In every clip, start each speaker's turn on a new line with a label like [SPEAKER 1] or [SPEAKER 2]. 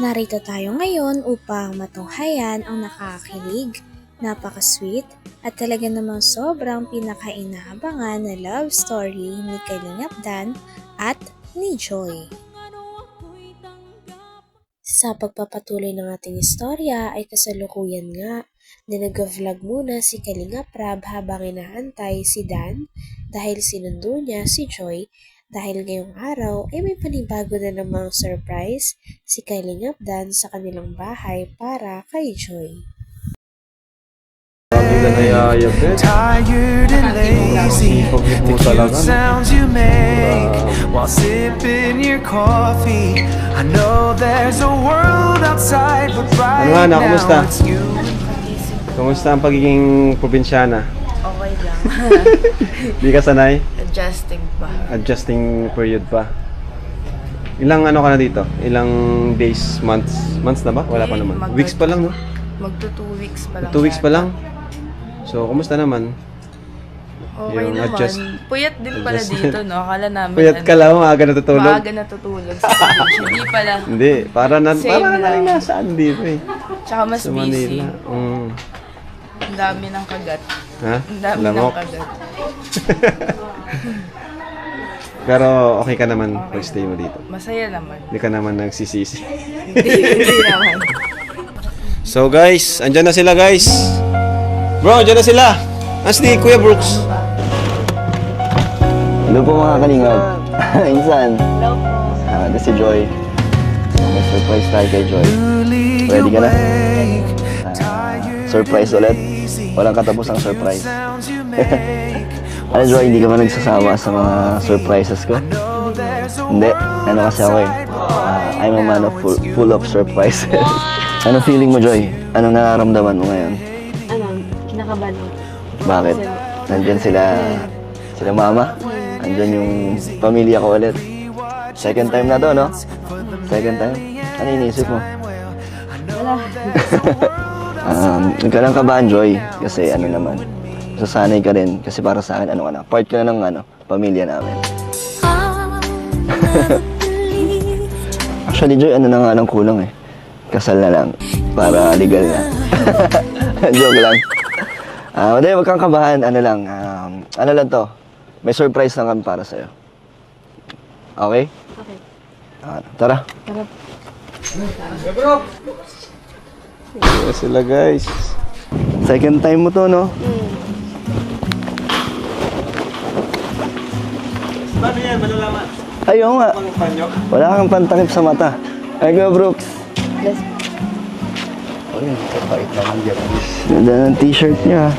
[SPEAKER 1] Narito tayo ngayon upang matunghayan ang nakakakilig, napaka-sweet, at talaga namang sobrang pinaka-inaabangan na love story ni Kalingap Dan at ni Joy. Sa pagpapatuloy ng ating istorya ay kasalukuyan nga na nag-vlog muna si Kalingap Rab habang inaantay si Dan dahil sinundo niya si Joy dahil ngayong araw ay may panibago na namang surprise si Kalingap Dan sa kanilang bahay para kay Joy.
[SPEAKER 2] Tired and lazy, the cute sounds you make while sipping your coffee. I know there's a world outside, but right now it's you.
[SPEAKER 3] Kumusta ang pagiging probinsyana?
[SPEAKER 4] Okay lang.
[SPEAKER 3] Di ka sanay?
[SPEAKER 4] Adjusting pa.
[SPEAKER 3] Adjusting period pa. Ilang ano ka na dito? Ilang days, months? Months na ba? Wala pa naman. Weeks pa lang, no?
[SPEAKER 4] Magto 2 weeks pa lang.
[SPEAKER 3] 2 weeks pa lang? So, kumusta naman?
[SPEAKER 4] Okay
[SPEAKER 3] Yung
[SPEAKER 4] naman.
[SPEAKER 3] adjust-
[SPEAKER 4] Puyat din pala dito, no? Akala namin
[SPEAKER 3] Puyat ka lang, maaga natutulog?
[SPEAKER 4] maaga natutulog sa college. Hindi pala.
[SPEAKER 3] Hindi, para
[SPEAKER 4] Same lang.
[SPEAKER 3] nasaan dito eh.
[SPEAKER 4] Tsaka mas
[SPEAKER 3] Sa
[SPEAKER 4] busy.
[SPEAKER 3] Manila.
[SPEAKER 4] Ang dami ng kagat.
[SPEAKER 3] Ha?
[SPEAKER 4] Ang dami
[SPEAKER 3] Lamok.
[SPEAKER 4] ng kagat.
[SPEAKER 3] Pero okay ka naman pag stay mo dito.
[SPEAKER 4] Masaya naman.
[SPEAKER 3] Hindi ka naman nagsisisi.
[SPEAKER 4] Hindi naman.
[SPEAKER 3] So guys, andyan na sila guys. Bro, andyan na sila. As ni Kuya Brooks.
[SPEAKER 5] Hello po mga kalingap. Insan. Hello po. Ito si Joy. May surprise tayo kay Joy. Ready ka na? Surprise ulit. Walang katapusang surprise. Ano Joy, hindi ka ba nagsasama sa mga surprises ko? Hindi. Ano kasi ako eh. I'm a man of full of surprises. Ano feeling mo Joy? Anong nararamdaman mo ngayon?
[SPEAKER 6] Kinakabahan ako.
[SPEAKER 5] Bakit? Nandyan sila mama? Nandyan yung pamilya ko ulit. Second time na to, no? Second time? Ano iniisip mo?
[SPEAKER 6] Wala.
[SPEAKER 5] Huwag ka lang kabahan, Joy. Kasi ano naman, sasanay ka rin. Kasi para sa akin, part ka na ng pamilya namin. Actually, Joy, ano na nga lang kulang eh. Kasal na lang. Para legal na. Joke lang. Hindi, wag kang kabahan. Ano lang to. May surprise lang kami para sa'yo. Okay?
[SPEAKER 6] Okay.
[SPEAKER 5] Tara.
[SPEAKER 6] Tara.
[SPEAKER 3] Andyan sila guys.
[SPEAKER 5] Second time mo to, no?
[SPEAKER 3] Paano yan? Malalaman?
[SPEAKER 5] Ayaw nga. Wala kang pantakip sa mata. Ay, go, Brooks.
[SPEAKER 6] Bless.
[SPEAKER 5] Ay, kapait naman dyan. Ganda ng t-shirt niya.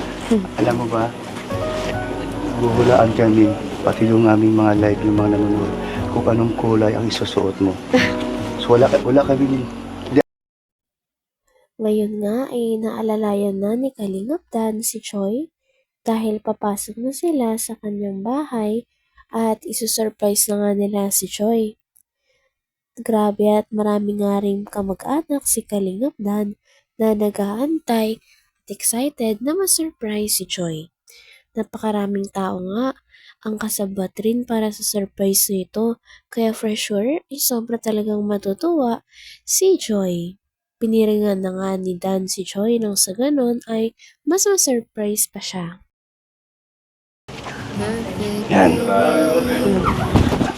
[SPEAKER 7] Alam mo ba, buhulaan kami, pati yung aming mga live, yung mga nanonood, kung anong kulay ang isusuot mo. So wala kami
[SPEAKER 1] Ngayon nga ay naalalayan na ni Kalingap Dan si Joy dahil papasok na sila sa kanyang bahay at isusurprise na nga nila si Joy. Grabe at marami nga rin kamag-anak si Kalingap Dan na nag-aantay at excited na ma-surprise si Joy. Napakaraming tao nga ang kasabat rin para sa surprise nito kaya for sure ay sobra talagang matutuwa si Joy. Piniringan na nga ni Dan si Joy nang sa ganon ay mas ma-surprise pa siya.
[SPEAKER 5] Yan.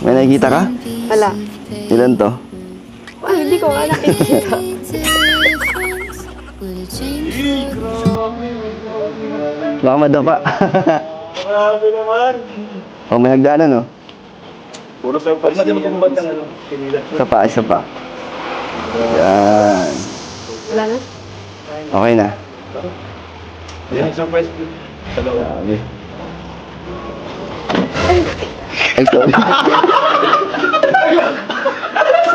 [SPEAKER 5] May nakikita ka?
[SPEAKER 6] Wala.
[SPEAKER 5] Ilan to?
[SPEAKER 6] Ay, hindi ko nga nakikita.
[SPEAKER 5] Baka madapa.
[SPEAKER 3] Grabe naman.
[SPEAKER 5] O, may nagdaanan, no?
[SPEAKER 3] Puro surprise. Hindi mo kumbad ng
[SPEAKER 5] Isa pa. Yan.
[SPEAKER 6] Wala na?
[SPEAKER 5] Okay na.
[SPEAKER 3] Yan, surprise.
[SPEAKER 5] Grabe. Ay, sorry.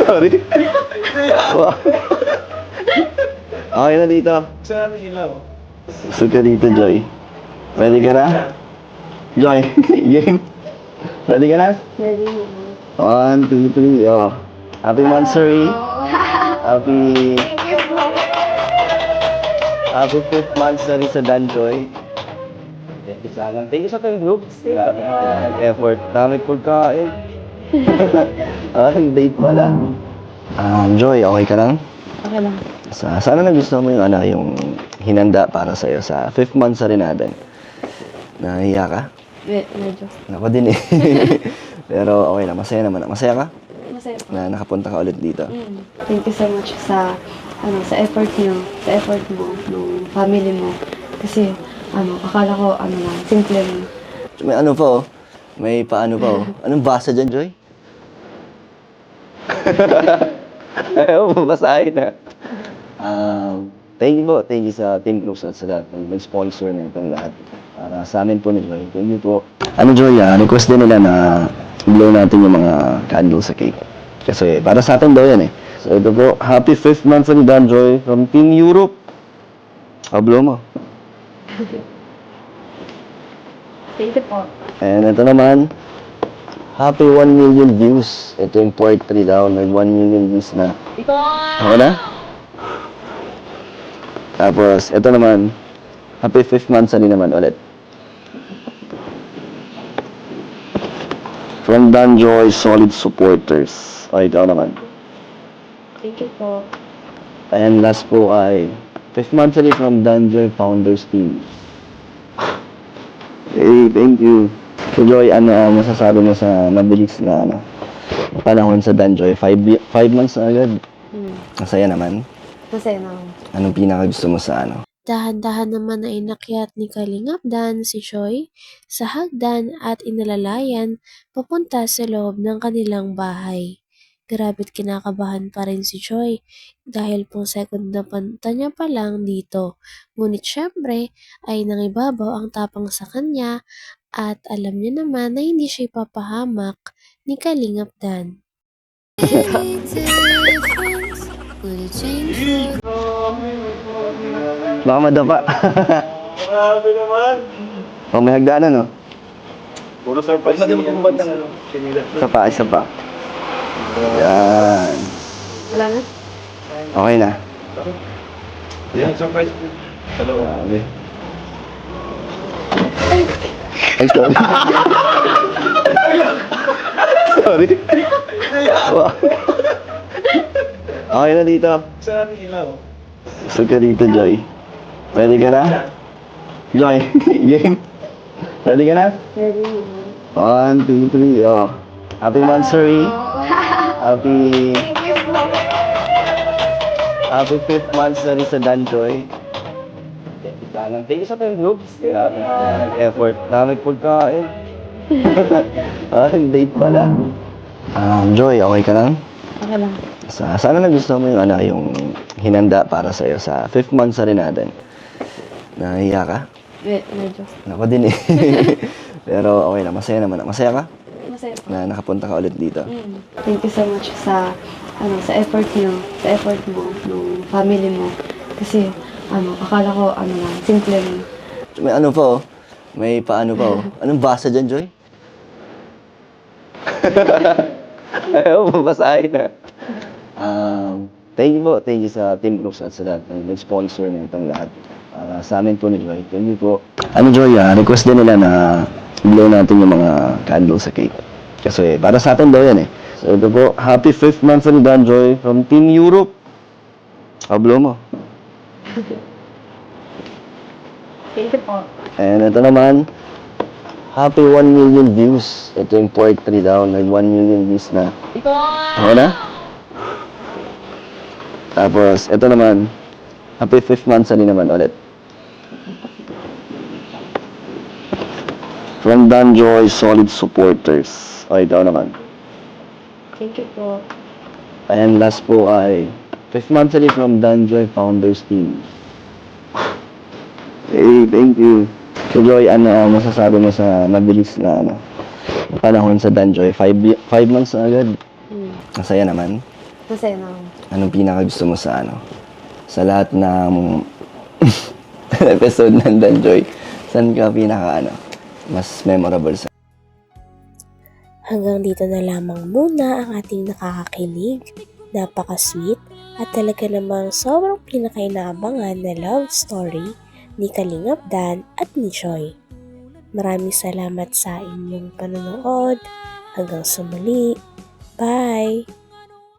[SPEAKER 5] Sorry. Wow. Okay na dito.
[SPEAKER 3] Saan ang ilaw?
[SPEAKER 5] Gusto ka dito, Joy. Ready ka na? Joy, game. Ready ka na?
[SPEAKER 6] Ready.
[SPEAKER 5] 1, 2, 3, oh. Happy monthsary. Happy 5th monthsary sa Dan Joy. Thank you sa kayo, group. Effort. Dami pagkain. Ang date pala. Joy, okay ka lang?
[SPEAKER 6] Okay lang.
[SPEAKER 5] Sana nagustuhan mo yung yung hinanda para sa'yo sa 5th month sa rin natin. Nahiya ka?
[SPEAKER 6] Medyo.
[SPEAKER 5] Ako din eh. Pero okay lang, masaya naman. Masaya ka
[SPEAKER 6] Masaya po.
[SPEAKER 5] na nakapunta ka ulit dito?
[SPEAKER 6] Thank you so much sa sa effort niyo, sa effort mo, ng family mo. Kasi akala ko lang, simple lang.
[SPEAKER 5] May ano pa oh. May paano pa oh. Anong basa dyan, Joy? Ayaw mo, basahin na. Thank you sa Team Close at sa lahat ng sponsor na itong lahat. Para sa amin po ni Joy. Thank you po. Joy, request din nila na blow natin yung mga candles sa cake. Kasi para sa atin daw yan eh. So ito po, happy 5th month ni Dan Joy from Team Europe. Blow mo.
[SPEAKER 6] Thank you po.
[SPEAKER 5] And ito naman, happy 1 million views. Ito yung part 3 daw, nag 1 million views na. Ako na? Tapos, ito naman, happy 5th month sa din naman ulit. From Danjoy Solid Supporters. Ay, ito naman.
[SPEAKER 6] Thank you po.
[SPEAKER 5] And last po ay 5th month sa din from Danjoy Founders Team. Hey, thank you. So Joy, ano masasabi mo sa mabilis na panahon sa Danjoy? 5 months na agad. Masaya naman.
[SPEAKER 6] Masaya naman.
[SPEAKER 5] Anong pinaka gusto mo sa
[SPEAKER 1] Dahan-dahan naman na inakyat ni Kalingap Dan si Choi sa hagdan at inalalayan papunta sa loob ng kanilang bahay. Grabe't kinakabahan pa rin si Choi dahil pong second na punta niya pa lang dito. Ngunit syempre ay nangibabaw ang tapang sa kanya at alam niya naman na hindi siya ipapahamak ni Kalingap Dan.
[SPEAKER 5] Baka madapa.
[SPEAKER 3] Grabe naman.
[SPEAKER 5] Oh, may hagdanan, no?
[SPEAKER 3] Puro surprise. Hindi mo kumabad ng
[SPEAKER 5] Isa pa. Yan.
[SPEAKER 6] Wala na?
[SPEAKER 5] Okay na.
[SPEAKER 3] Yan, surprise. Hello.
[SPEAKER 5] Grabe. Ay, sorry. Sorry. Wow. Okay na dito.
[SPEAKER 3] Saan ang ilaw?
[SPEAKER 5] Gusto ka dito, Joy. Ready ka na? Joy, game. Ready ka na?
[SPEAKER 6] Ready.
[SPEAKER 5] 1, 2, 3, oh. Happy monthsary. Happy 5th monthsary sa Danjoy. Thank you sa mga groups. Effort. Dami pagkain. Date pala. Joy, okay ka lang?
[SPEAKER 6] Okay lang.
[SPEAKER 5] Sana nagustuhan mo yung yung hinanda para sa'yo sa 5th month sa rin natin. Nahiya ka?
[SPEAKER 6] Medyo.
[SPEAKER 5] Ako din eh. Pero okay lang, masaya naman. Masaya ka
[SPEAKER 6] Masaya po.
[SPEAKER 5] na nakapunta ka ulit dito?
[SPEAKER 6] Thank you so much sa sa effort niyo, sa effort mo, ng family mo. Kasi akala ko lang, simple lang.
[SPEAKER 5] May ano pa oh. May paano pa oh. Anong basa dyan, Joy? Ayaw mo, basahin na. Thank you sa Team Close at sa lahat ng sponsor na itong lahat. Para sa amin po ni Joy. Thank you po. Joy, request din nila na blow natin yung mga candles sa cake. Kasi para sa atin daw yan eh. So ito po, happy 5th month ni Dan Joy from Team Europe. Blow mo.
[SPEAKER 6] Thank you po.
[SPEAKER 5] And ito naman, happy 1 million views. Ito yung part 3 daw, nag 1 million views na. Ako na? Tapos, ito naman, happy 5th month sa din naman ulit. From Danjoy Solid Supporters. O, ito naman.
[SPEAKER 6] Thank you po.
[SPEAKER 5] And last po ay 5th month sa din from Danjoy Founders Team. Hey, thank you. So Joy, masasabi mo sa mabilis na panahon sa Danjoy? 5 months na agad. Masaya naman.
[SPEAKER 6] Masaya naman.
[SPEAKER 5] Anong pinaka gusto mo sa sa lahat ng episode ng Danjoy? Saan ka pinaka mas memorable sa?
[SPEAKER 1] Hanggang dito na lamang muna ang ating nakakakilig, napaka-sweet at talaga namang sobrang pinakainaabangan na love story ni Kalingap Dan at ni Choi. Maraming salamat sa inyong panonood. Hanggang sa muli. Bye!